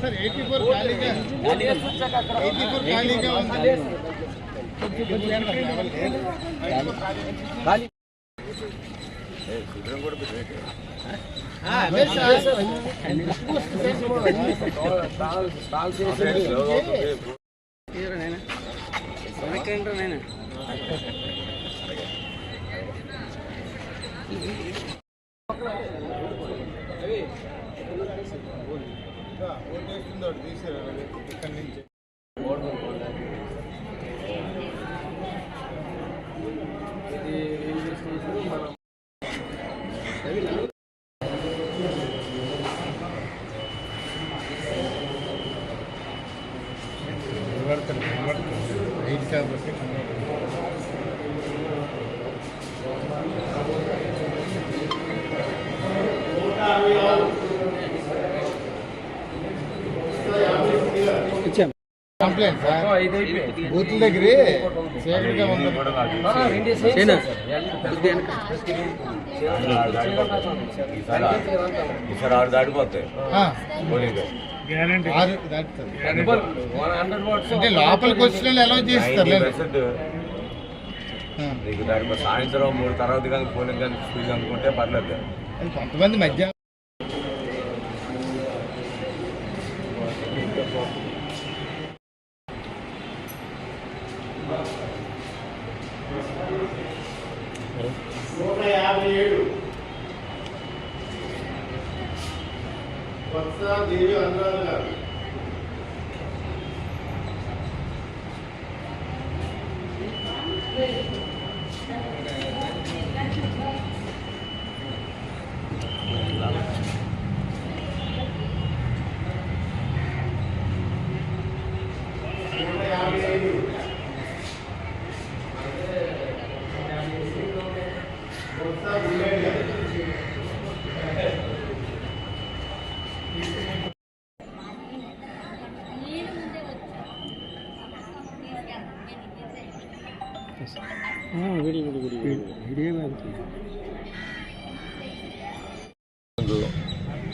Sir 84 ఖాళీగా ఉంది ఖాళీ శుభ్రం కూడా పెట్టే అదే సార్ స్టాల్ చేసి తీరనేనా వెనకంటే నేను ఓటేస్తుందో తీసారు ఇక్కడి నుంచి ఇది రైల్వే స్టేషన్ మనం రైట్ కాబట్టి కంప్లైంట్ సార్ బూత్ దగ్గర సేకరణగా ఉంది దాటిపోతాయి అంటే లోపలికి వచ్చిన ఎలా చేస్తారు నీకు దాని సాయంత్రం 3 తర్వాత కానీ పోలింగ్ కానీ స్పీడ్ అనుకుంటే పర్లేదు. కొంతమంది మధ్యాహ్నం దేవి అనురాధ గారు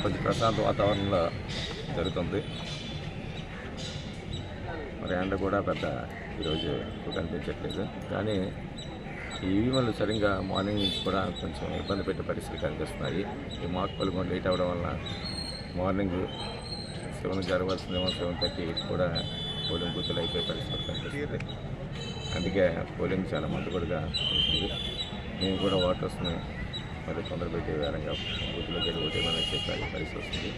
కొంచెం ప్రశాంత వాతావరణంలో జరుగుతుంది. మరి ఎండ కూడా పెద్ద ఈరోజు కనిపించట్లేదు. కానీ ఈవీఎంలు సరిగ్గా మార్నింగ్ నుంచి కూడా కొంచెం ఇబ్బంది పెట్టే పరిస్థితులు కనిపిస్తున్నాయి. ఈ మాక్ పలుకొని లేట్ అవ్వడం వల్ల మార్నింగ్ 7 జరగాల్సిందేమో 7:38 కూడా పోలింగ్ బూతులు అయిపోయే పరిస్థితులు కనిపిస్తుంది. అందుకే పోలింగ్ చాలా మందుకొడిగా ఉంటుంది. మేము కూడా ఓటర్స్ని మరి తొందర పెట్టే విధంగా బూత్లోకి వెళ్ళి ఓటేమని చెప్పే పరిస్థితి వస్తుంది.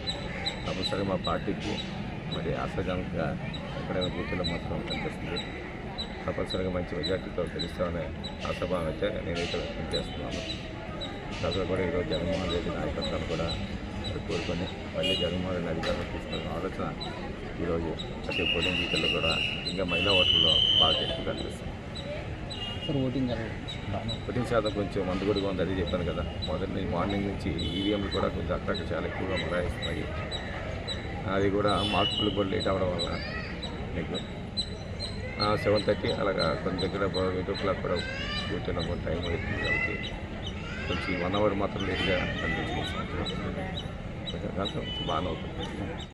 తప్పనిసరిగా మా పార్టీకి మరి ఆశాజనకంగా ఎక్కడైనా బూత్లో మాత్రం కనిపిస్తుంది. తప్పనిసరిగా మంచి మెజార్టీతో గెలుస్తామనే ఆశాభావం అయితే నేనైతే వ్యక్తం చేస్తున్నాను. ప్రజలు కూడా ఈరోజు జగన్మోహన్ రెడ్డి నాయకత్వాన్ని కూడా కోరుకొని మళ్ళీ జగన్మోహన్ రెడ్డి అధికారంలో తీసుకున్న ఆలోచన ఈరోజు ప్రతి పోలింగ్ బూత్లో కూడా ఇంకా మహిళా ఓటర్లో బాగా ఎక్కువ కనిపిస్తుంది. ఓటింగ్ శాతం కొంచెం మందుగుడిగా ఉంది, అది చెప్పాను కదా. మొదటి మార్నింగ్ నుంచి ఈవీఎంలు కూడా కొంచెం అక్కడికి చాలా ఎక్కువగా మొరాయిస్తున్నాయి. అది కూడా మార్పులు కూడా లేట్ అవ్వడం వల్ల మీకు 7:30 అలాగా కొన్ని దగ్గర 8 o'clock కూడా కూర్చొని కొంచెం టైం అవుతుంది. కాబట్టి కొంచెం 1 hour మాత్రం లేట్గా కనిపించింది. కొంచెం బాగానే అవుతుంది.